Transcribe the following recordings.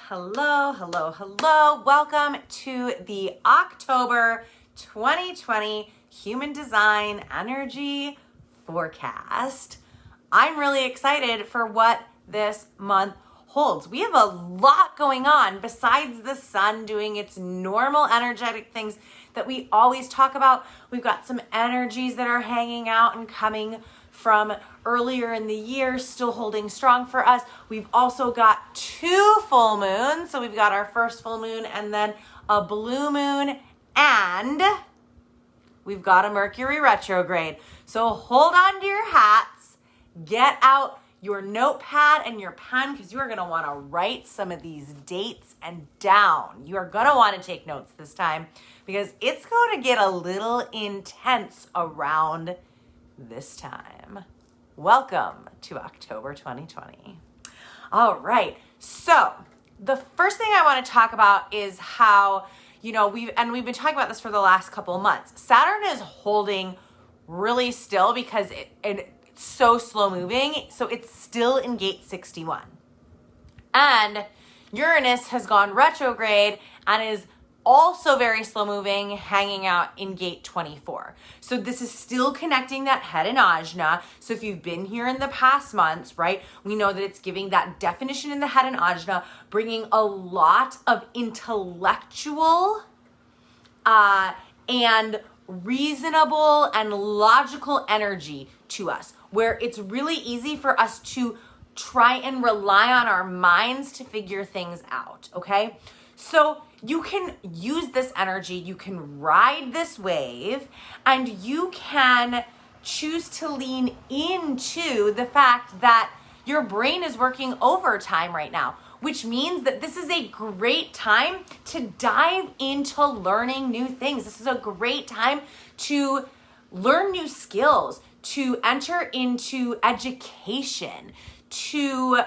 Hello, hello, hello. Welcome to the October 2020 Human Design Energy Forecast. I'm really excited for what this month holds. We have a lot going on besides the sun doing its normal energetic things that we always talk about. We've got some energies that are hanging out and coming from earlier in the year, still holding strong for us. We've also got 2 full moons. So we've got our first full moon and then a blue moon, and we've got a Mercury retrograde. So hold on to your hats, get out your notepad and your pen, because you are going to want to write some of these dates and down. You are going to want to take notes this time because it's going to get a little intense around this time. Welcome to October 2020. All right. So the first thing I want to talk about is how, we've been talking about this for the last couple of months. Saturn is holding really still because it's so slow moving. So it's still in gate 61. And Uranus has gone retrograde and is also very slow moving, hanging out in gate 24. So this is still connecting that head and ajna. So if you've been here in the past months, right, we know that it's giving that definition in the head and ajna, bringing a lot of intellectual and reasonable and logical energy to us, where it's really easy for us to try and rely on our minds to figure things out, okay? So you can use this energy, you can ride this wave, and you can choose to lean into the fact that your brain is working overtime right now, which means that this is a great time to dive into learning new things. This is a great time to learn new skills, to enter into education, to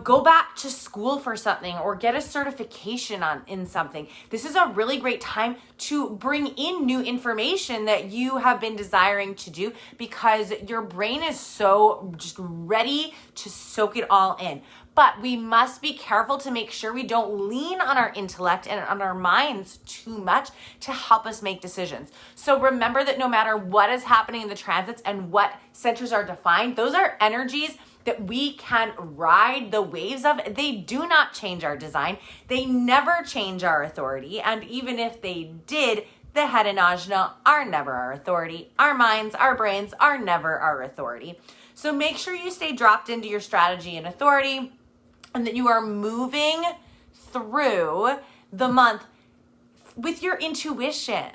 go back to school for something or get a certification in something. This is a really great time to bring in new information that you have been desiring to do because your brain is so just ready to soak it all in. But we must be careful to make sure we don't lean on our intellect and on our minds too much to help us make decisions. So remember that no matter what is happening in the transits and what centers are defined, those are energies that we can ride the waves of. They do not change our design. They never change our authority. And even if they did, the head and ajna are never our authority. Our minds, our brains are never our authority. So make sure you stay dropped into your strategy and authority, and that you are moving through the month with your intuition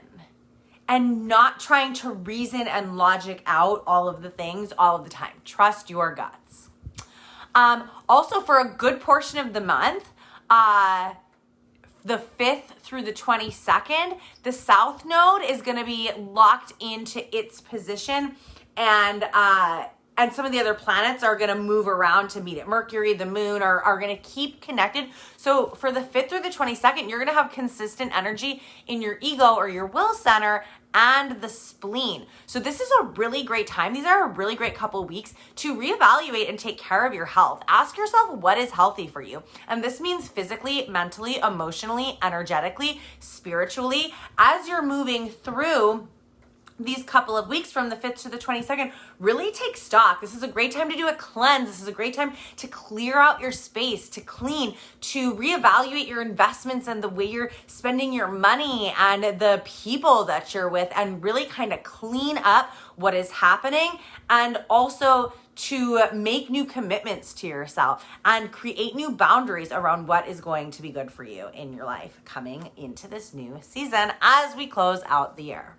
and not trying to reason and logic out all of the things all of the time. Trust your guts. Also, for a good portion of the month, the 5th through the 22nd, the South Node is going to be locked into its position, and some of the other planets are going to move around to meet it. Mercury, the moon are going to keep connected. So for the 5th through the 22nd, you're going to have consistent energy in your ego or your will center and the spleen. So this is a really great time. These are a really great couple weeks to reevaluate and take care of your health. Ask yourself what is healthy for you. And this means physically, mentally, emotionally, energetically, spiritually. As you're moving through these couple of weeks from the 5th to the 22nd, really take stock. This is a great time to do a cleanse. This is a great time to clear out your space, to clean, to reevaluate your investments and the way you're spending your money and the people that you're with, and really kind of clean up what is happening, and also to make new commitments to yourself and create new boundaries around what is going to be good for you in your life coming into this new season as we close out the year.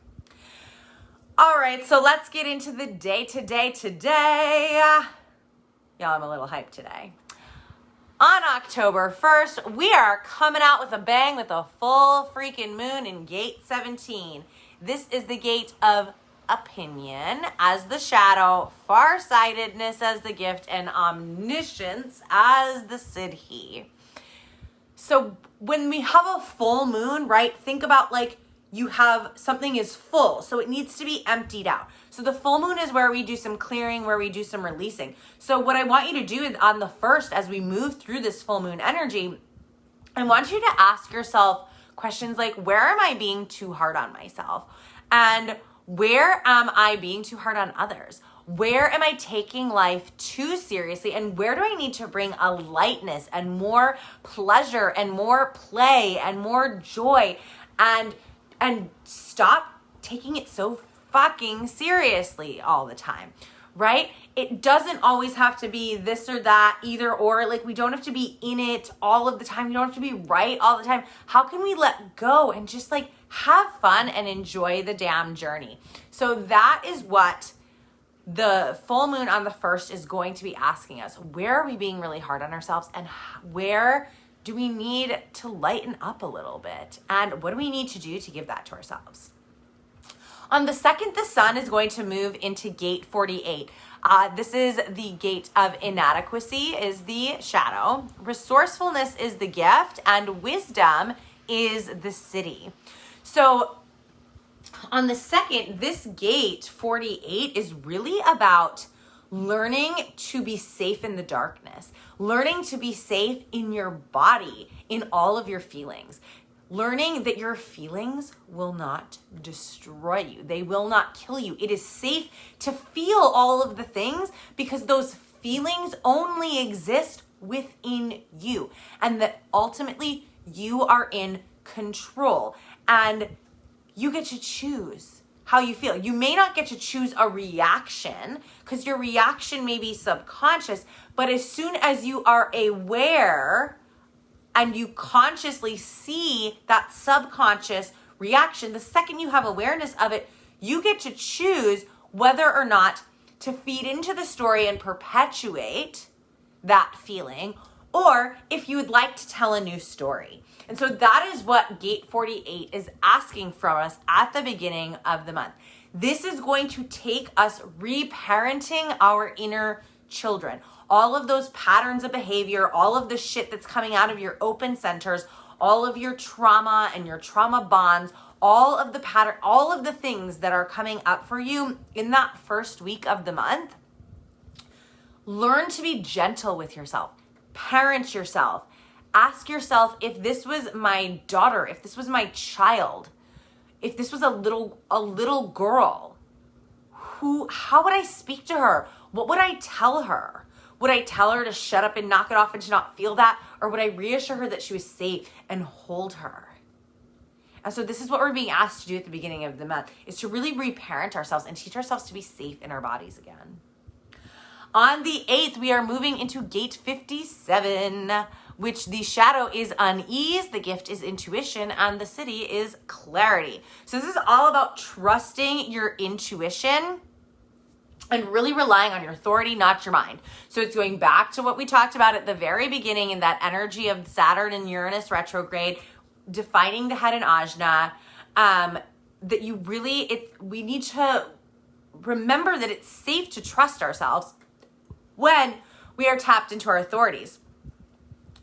All right, so let's get into the day today. Y'all, I'm a little hyped today. On October 1st, we are coming out with a bang with a full freaking moon in gate 17. This is the gate of opinion as the shadow, farsightedness as the gift, and omniscience as the siddhi. So when we have a full moon, right, think about like you have something is full, so it needs to be emptied out. So the full moon is where we do some clearing, where we do some releasing. So what I want you to do on the 1st, as we move through this full moon energy, I want you to ask yourself questions like, where am I being too hard on myself? And where am I being too hard on others? Where am I taking life too seriously? And where do I need to bring a lightness and more pleasure and more play and more joy and stop taking it so fucking seriously all the time, right? It doesn't always have to be this or that, either or. Like, we don't have to be in it all of the time. You don't have to be right all the time. How can we let go and just like have fun and enjoy the damn journey? So that is what the full moon on the 1st is going to be asking us. Where are we being really hard on ourselves, and where do we need to lighten up a little bit? And what do we need to do to give that to ourselves? On the 2nd, the sun is going to move into gate 48. This is the gate of inadequacy, is the shadow. Resourcefulness is the gift, and wisdom is the city. So on the 2nd, this gate 48 is really about learning to be safe in the darkness, learning to be safe in your body, in all of your feelings, learning that your feelings will not destroy you. They will not kill you. It is safe to feel all of the things because those feelings only exist within you, and that ultimately you are in control and you get to choose how you feel. You may not get to choose a reaction because your reaction may be subconscious, but as soon as you are aware and you consciously see that subconscious reaction, the second you have awareness of it, you get to choose whether or not to feed into the story and perpetuate that feeling, or if you would like to tell a new story. And so that is what gate 48 is asking from us at the beginning of the month. This is going to take us reparenting our inner children. All of those patterns of behavior, all of the shit that's coming out of your open centers, all of your trauma and your trauma bonds, all of the things that are coming up for you in that first week of the month. Learn to be gentle with yourself. Parent yourself. Ask yourself, if this was my daughter, if this was my child, if this was a little girl, how would I speak to her? What would I tell her? Would I tell her to shut up and knock it off and to not feel that? Or would I reassure her that she was safe and hold her? And so this is what we're being asked to do at the beginning of the month, is to really reparent ourselves and teach ourselves to be safe in our bodies again. On the 8th, we are moving into gate 57, which the shadow is unease, the gift is intuition, and the city is clarity. So this is all about trusting your intuition and really relying on your authority, not your mind. So it's going back to what we talked about at the very beginning in that energy of Saturn and Uranus retrograde, defining the head and ajna, that we need to remember that it's safe to trust ourselves when we are tapped into our authorities.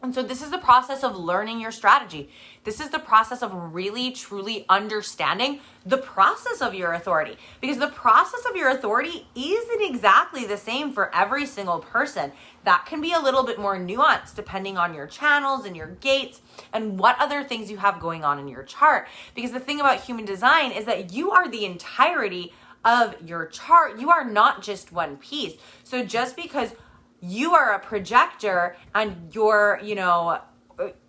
And so this is the process of learning your strategy. This is the process of really, truly understanding the process of your authority, because the process of your authority isn't exactly the same for every single person. That can be a little bit more nuanced depending on your channels and your gates and what other things you have going on in your chart. Because the thing about human design is that you are the entirety of your chart. You are not just one piece. So just because you are a projector and you're,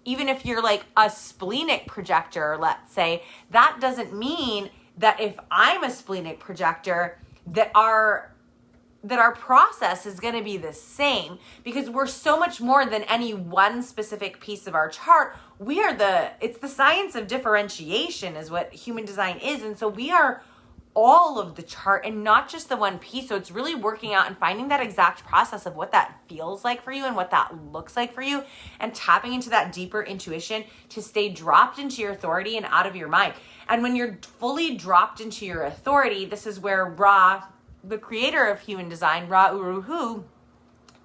even if you're like a splenic projector, let's say, that doesn't mean that if I'm a splenic projector, that our process is going to be the same, because we're so much more than any one specific piece of our chart. It's the science of differentiation is what human design is. And so we are all of the chart and not just the one piece. So it's really working out and finding that exact process of what that feels like for you and what that looks like for you, and tapping into that deeper intuition to stay dropped into your authority and out of your mind. And when you're fully dropped into your authority, this is where Ra, the creator of human design, Ra Uru Hu,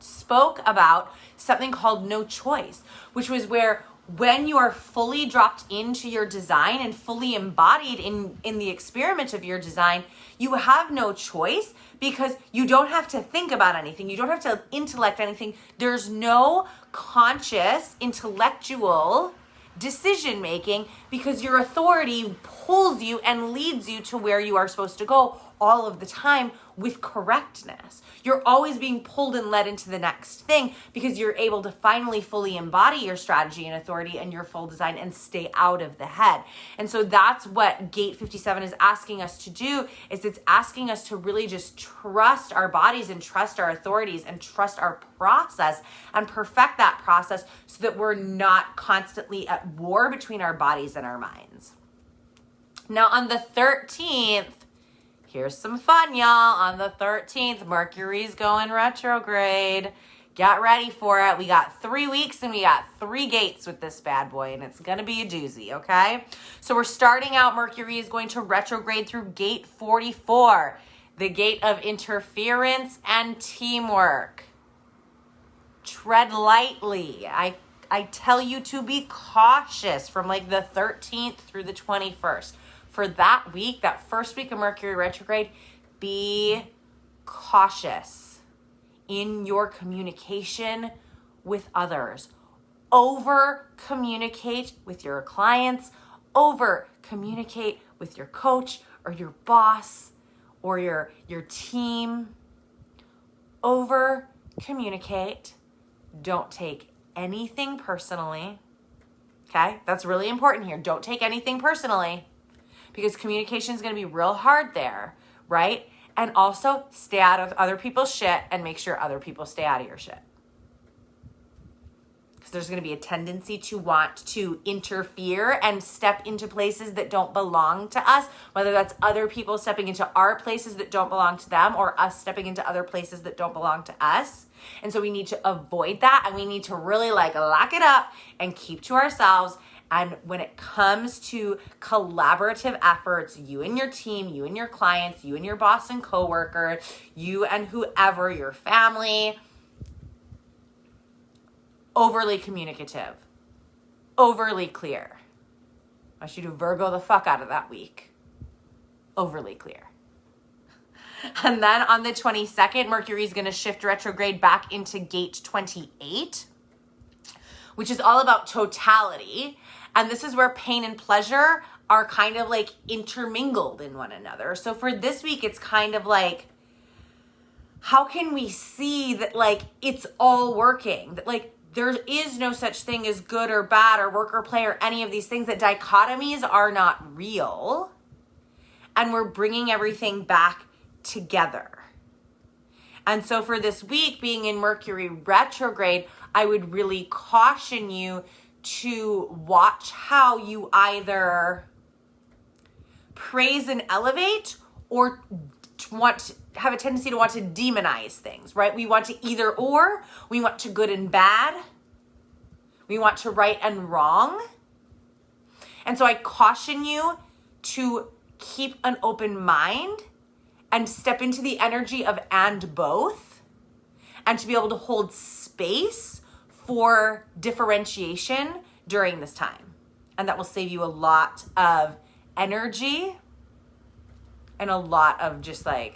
spoke about something called no choice, which was where when you are fully dropped into your design and fully embodied in the experiment of your design, you have no choice, because you don't have to think about anything. You don't have to intellect anything. There's no conscious intellectual decision making, because your authority pulls you and leads you to where you are supposed to go all of the time with correctness. You're always being pulled and led into the next thing because you're able to finally fully embody your strategy and authority and your full design and stay out of the head. And so that's what Gate 57 is asking us to do, is it's asking us to really just trust our bodies and trust our authorities and trust our process and perfect that process so that we're not constantly at war between our bodies and our minds. Now on the 13th, here's some fun, y'all. On the 13th, Mercury's going retrograde. Get ready for it. We got 3 weeks and we got 3 gates with this bad boy, and it's going to be a doozy, okay? So we're starting out, Mercury is going to retrograde through gate 44, the gate of interference and teamwork. Tread lightly. I tell you to be cautious from like the 13th through the 21st. For that week, that first week of Mercury retrograde, be cautious in your communication with others. Over communicate with your clients, over communicate with your coach or your boss or your team. Over communicate. Don't take anything personally. Okay? That's really important here. Don't take anything personally, because communication is going to be real hard there, right? And also stay out of other people's shit and make sure other people stay out of your shit. Because there's going to be a tendency to want to interfere and step into places that don't belong to us, whether that's other people stepping into our places that don't belong to them or us stepping into other places that don't belong to us. And so we need to avoid that, and we need to really like lock it up and keep to ourselves. And when it comes to collaborative efforts, you and your team, you and your clients, you and your boss and coworker, you and whoever, your family, overly communicative, overly clear. I want you to Virgo the fuck out of that week. Overly clear. And then on the 22nd, Mercury is going to shift retrograde back into gate 28, which is all about totality. And this is where pain and pleasure are kind of like intermingled in one another. So for this week, it's kind of like, how can we see that like it's all working? That like there is no such thing as good or bad or work or play or any of these things, that dichotomies are not real. And we're bringing everything back together. And so for this week, being in Mercury retrograde, I would really caution you to watch how you either praise and elevate or have a tendency to want to demonize things, right? We want to either or. We want to good and bad. We want to right and wrong. And so I caution you to keep an open mind and step into the energy of and both, and to be able to hold space for differentiation during this time. And that will save you a lot of energy and a lot of just like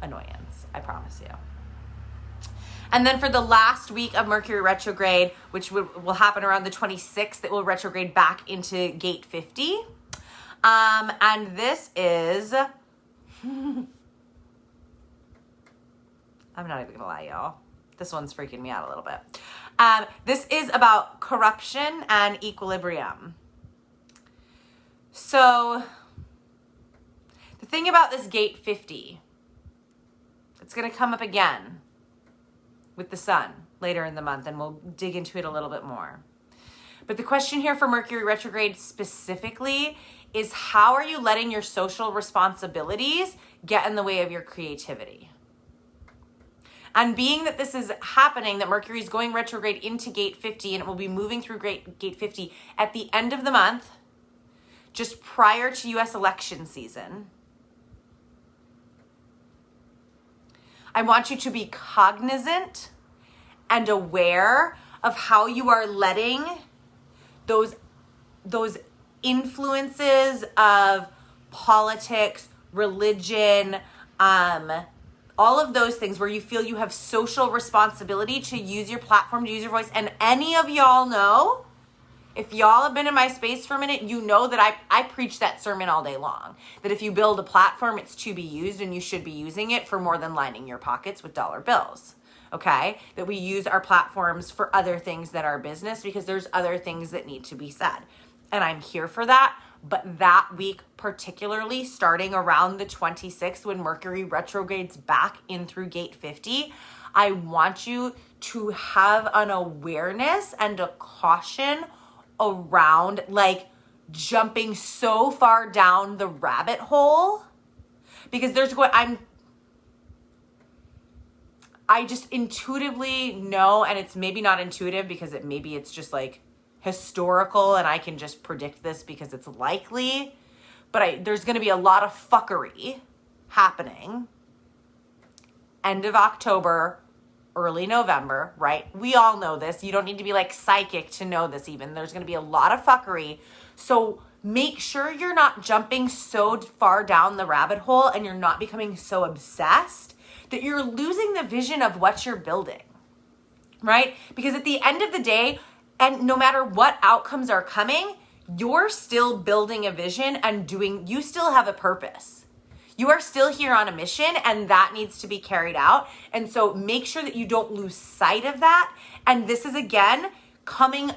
annoyance, I promise you. And then for the last week of Mercury retrograde, which will happen around the 26th, it will retrograde back into gate 50. And this is... I'm not even gonna lie, y'all. This one's freaking me out a little bit. This is about corruption and equilibrium. So the thing about this gate 50, it's gonna come up again with the sun later in the month, and we'll dig into it a little bit more. But the question here for Mercury retrograde specifically is, how are you letting your social responsibilities get in the way of your creativity? And being that this is happening, that Mercury is going retrograde into gate 50, and it will be moving through gate 50 at the end of the month, just prior to US election season, I want you to be cognizant and aware of how you are letting those influences of politics, religion, all of those things where you feel you have social responsibility to use your platform, to use your voice. And any of y'all know, If y'all have been in my space for a minute, you know that I preach that sermon all day long. That if you build a platform, it's to be used and you should be using it for more than lining your pockets with dollar bills. Okay? That we use our platforms for other things than our business because there's other things that need to be said. And I'm here for that. But that week, particularly starting around the 26th when Mercury retrogrades back in through gate 50, I want you to have an awareness and a caution around like jumping so far down the rabbit hole because I just intuitively know, and it's maybe not intuitive because maybe it's just like historical and I can just predict this because it's likely, but there's going to be a lot of fuckery happening end of October, early November, right? We all know this. You don't need to be like psychic to know this even. There's going to be a lot of fuckery. So make sure you're not jumping so far down the rabbit hole and you're not becoming so obsessed that you're losing the vision of what you're building, right? Because at the end of the day, and no matter what outcomes are coming, you're still building a vision and you still have a purpose. You are still here on a mission and that needs to be carried out. And so make sure that you don't lose sight of that. And this is again, coming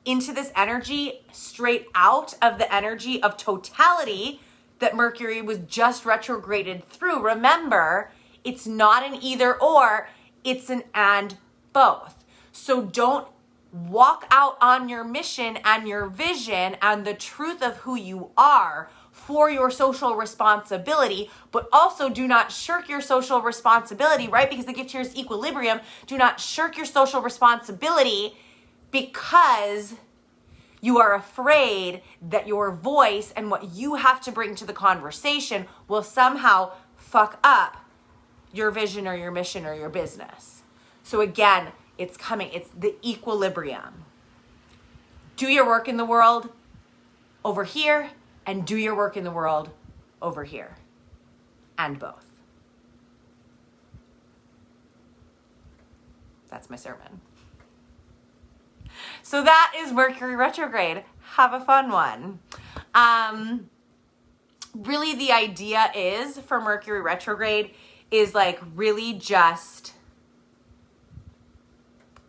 into this energy straight out of the energy of totality that Mercury was just retrograded through. Remember, it's not an either or, it's an and both. So don't walk out on your mission and your vision and the truth of who you are for your social responsibility, but also do not shirk your social responsibility, right? Because the gift here is equilibrium. Do not shirk your social responsibility because you are afraid that your voice and what you have to bring to the conversation will somehow fuck up your vision or your mission or your business. So again, it's coming. It's the equilibrium. Do your work in the world over here and do your work in the world over here. And both. That's my sermon. So that is Mercury retrograde. Have a fun one. Really the idea is for Mercury retrograde is like really just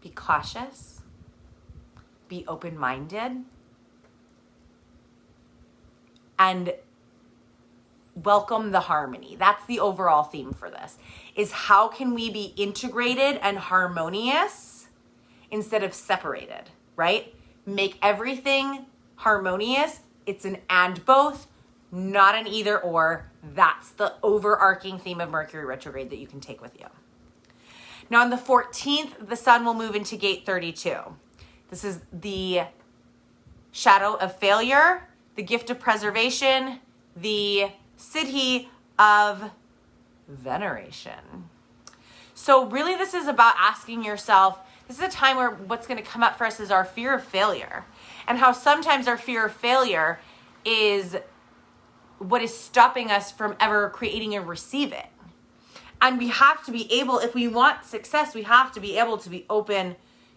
be cautious, be open-minded, and welcome the harmony. That's the overall theme for this, is how can we be integrated and harmonious instead of separated, right? Make everything harmonious. It's an and both, not an either or. That's the overarching theme of Mercury retrograde that you can take with you. Now on the 14th, the sun will move into gate 32. This is the shadow of failure, the gift of preservation, the siddhi of veneration. So really this is about asking yourself, this is a time where what's going to come up for us is our fear of failure, and how sometimes our fear of failure is what is stopping us from ever creating and receiving. And we have to be able, if we want success, we have to be able to be open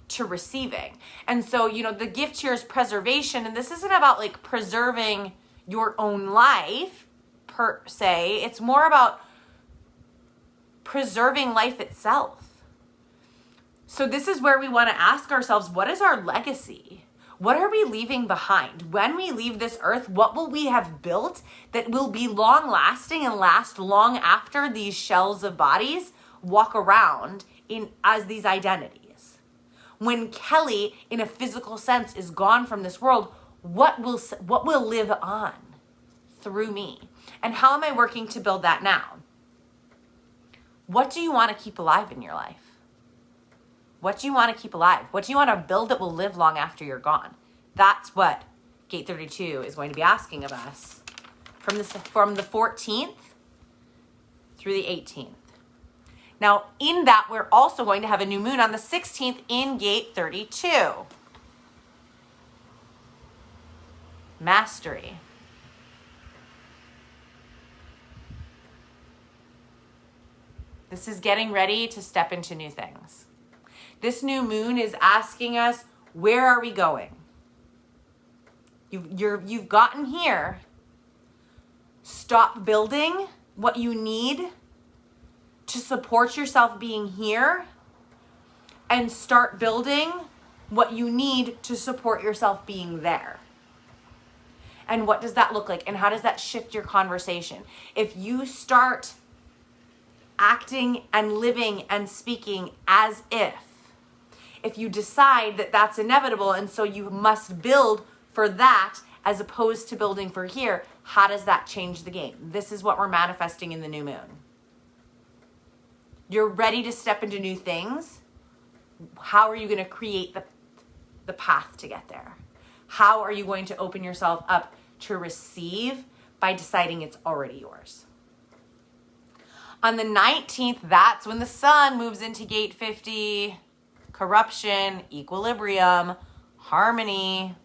to receiving. And so, the gift here is preservation. And this isn't about like preserving your own life per se. It's more about preserving life itself. So this is where we want to ask ourselves, what is our legacy? What are we leaving behind? When we leave this earth, what will we have built that will be long lasting and last long after these shells of bodies walk around as these identities? When Kelly, in a physical sense, is gone from this world, what will live on through me? And how am I working to build that now? What do you want to keep alive in your life? What do you want to keep alive? What do you want to build that will live long after you're gone? That's what Gate 32 is going to be asking of us from the 14th through the 18th. Now, in that, we're also going to have a new moon on the 16th in Gate 32. Mastery. This is getting ready to step into new things. This new moon is asking us, where are we going? You've gotten here. Stop building what you need to support yourself being here and start building what you need to support yourself being there. And what does that look like? And how does that shift your conversation? If you start acting and living and speaking as if you decide that that's inevitable and so you must build for that as opposed to building for here, how does that change the game? This is what we're manifesting in the new moon. You're ready to step into new things. How are you going to create the path to get there? How are you going to open yourself up to receive by deciding it's already yours? On the 19th, that's when the sun moves into gate 50. Corruption, equilibrium, harmony.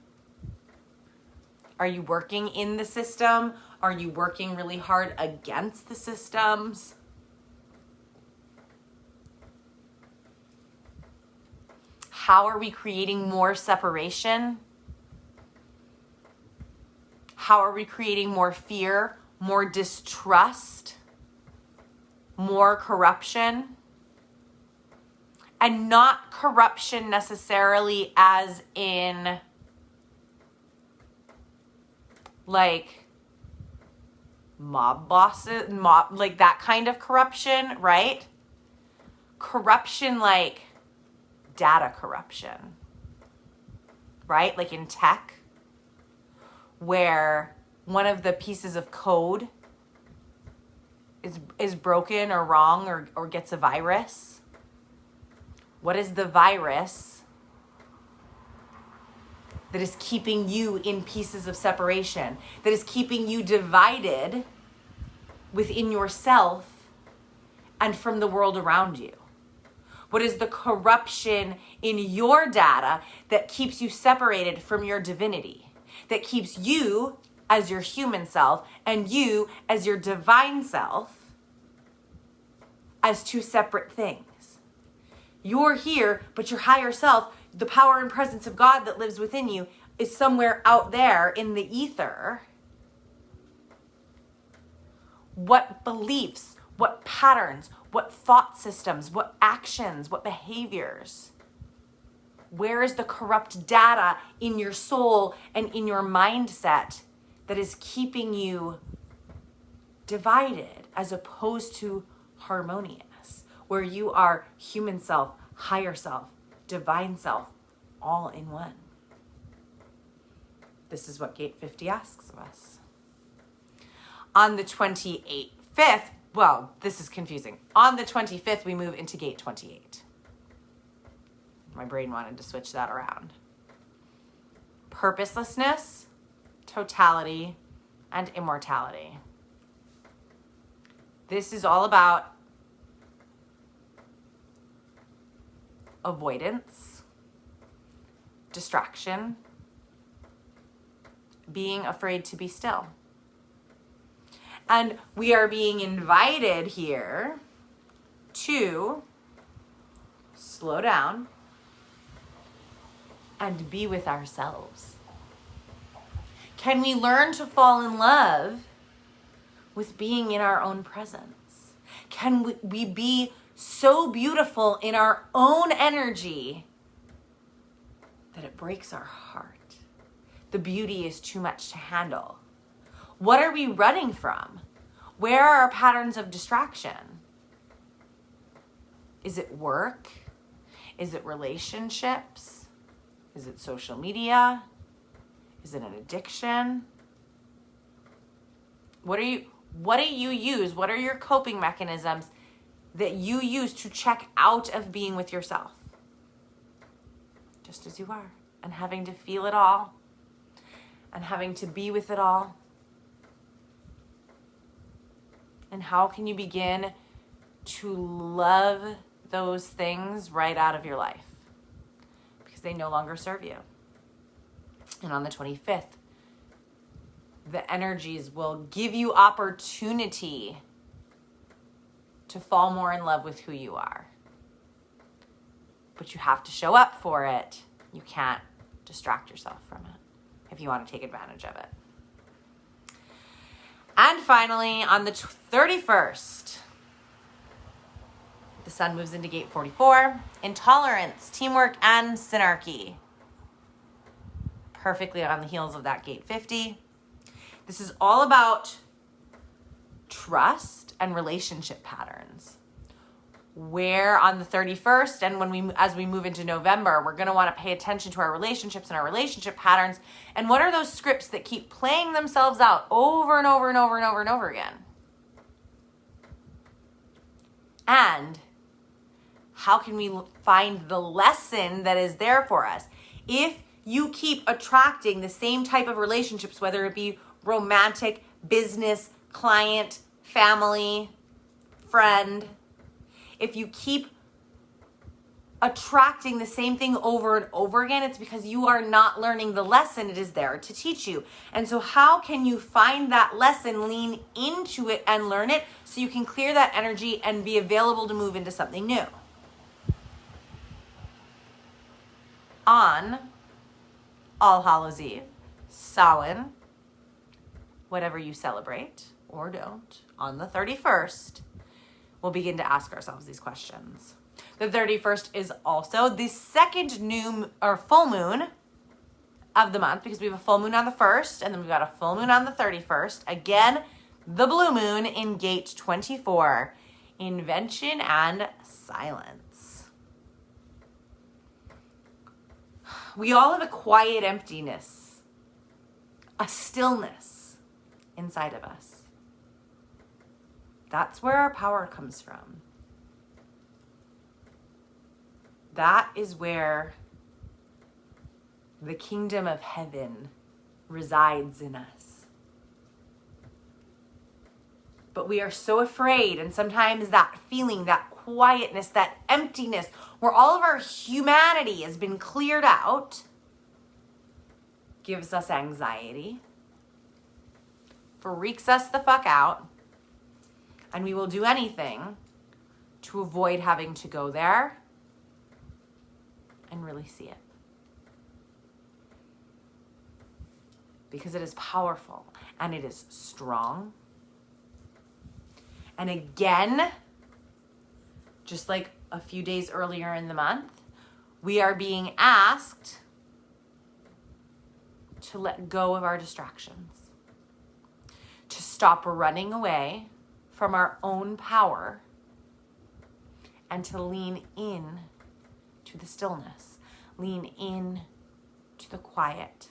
Are you working in the system? Are you working really hard against the systems? How are we creating more separation? How are we creating more fear, more distrust, more corruption? And not corruption necessarily as in like mob bosses, like that kind of corruption, right? Corruption like data corruption, right? Like in tech, where one of the pieces of code is broken or wrong or gets a virus. What is the virus that is keeping you in pieces of separation, that is keeping you divided within yourself and from the world around you? What is the corruption in your data that keeps you separated from your divinity, that keeps you as your human self and you as your divine self as two separate things? You're here, but your higher self, the power and presence of God that lives within you, is somewhere out there in the ether. What beliefs, what patterns, what thought systems, what actions, what behaviors? Where is the corrupt data in your soul and in your mindset that is keeping you divided as opposed to harmonious? Where you are human self, higher self, divine self, all in one. This is what gate 50 asks of us. On the 28th, well, this is confusing. On the 25th, we move into gate 28. My brain wanted to switch that around. Purposelessness, totality, and immortality. This is all about avoidance, distraction, being afraid to be still. And we are being invited here to slow down and be with ourselves. Can we learn to fall in love with being in our own presence? Can we be so beautiful in our own energy that it breaks our heart? The beauty is too much to handle. What are we running from? Where are our patterns of distraction? Is it work? Is it relationships? Is it social media? Is it an addiction? What do you use? What are your coping mechanisms that you use to check out of being with yourself? Just as you are, and having to feel it all, and having to be with it all. And how can you begin to love those things right out of your life? Because they no longer serve you. And on the 25th, the energies will give you opportunity to fall more in love with who you are. But you have to show up for it. You can't distract yourself from it. if you want to take advantage of it. And finally, on the 31st, the sun moves into gate 44, intolerance, teamwork, and synarchy. Perfectly on the heels of that gate 50. This is all about trust and relationship patterns. Where on the 31st and as we move into November, we're going to want to pay attention to our relationships and our relationship patterns. And what are those scripts that keep playing themselves out over and over and over and over and over again? And how can we find the lesson that is there for us? If you keep attracting the same type of relationships, whether it be romantic, business, client, family, friend, if you keep attracting the same thing over and over again, it's because you are not learning the lesson it is there to teach you. And so how can you find that lesson, lean into it and learn it so you can clear that energy and be available to move into something new? On All Hallows Eve, Samhain, whatever you celebrate or don't, on the 31st, we'll begin to ask ourselves these questions. The 31st is also the second full moon of the month, because we have a full moon on the 1st and then we've got a full moon on the 31st. Again, the blue moon in gate 24, invention and silence. We all have a quiet emptiness, a stillness inside of us. That's where our power comes from. That is where the kingdom of heaven resides in us. But we are so afraid, and sometimes that feeling, that quietness, that emptiness, where all of our humanity has been cleared out, gives us anxiety, freaks us the fuck out, and we will do anything to avoid having to go there and really see it. Because it is powerful and it is strong. And again, just like a few days earlier in the month, we are being asked to let go of our distractions, to stop running away from our own power, and to lean in to the stillness, lean in to the quiet.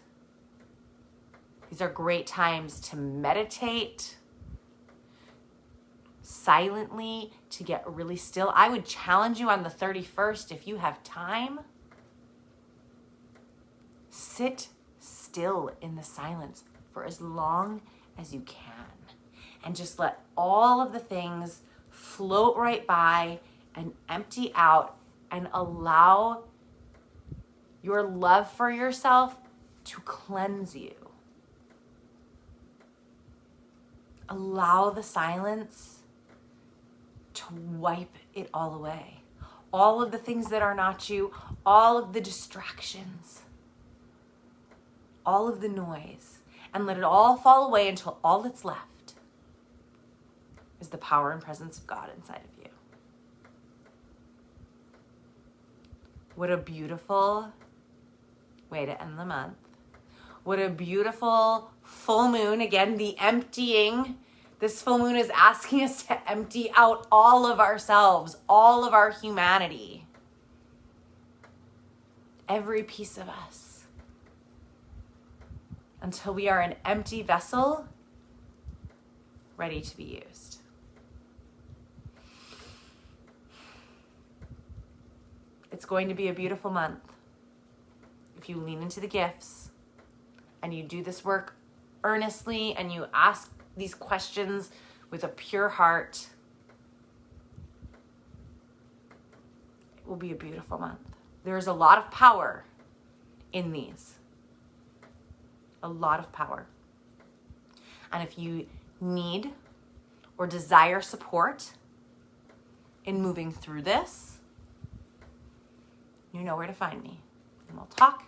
These are great times to meditate silently, to get really still. I would challenge you on the 31st, if you have time, sit still in the silence for as long as you can and just let all of the things float right by and empty out, and allow your love for yourself to cleanse you. Allow the silence to wipe it all away. All of the things that are not you, all of the distractions, all of the noise, and let it all fall away until all that's left is the power and presence of God inside of you. What a beautiful way to end the month. What a beautiful full moon. Again, the emptying. This full moon is asking us to empty out all of ourselves, all of our humanity, every piece of us, until we are an empty vessel ready to be used. It's going to be a beautiful month if you lean into the gifts and you do this work earnestly and you ask these questions with a pure heart. It will be a beautiful month. There is a lot of power in these. A lot of power. And if you need or desire support in moving through this, you know where to find me. And we'll talk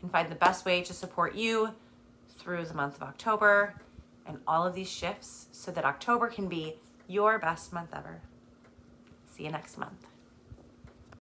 and find the best way to support you through the month of October and all of these shifts so that October can be your best month ever. See you next month.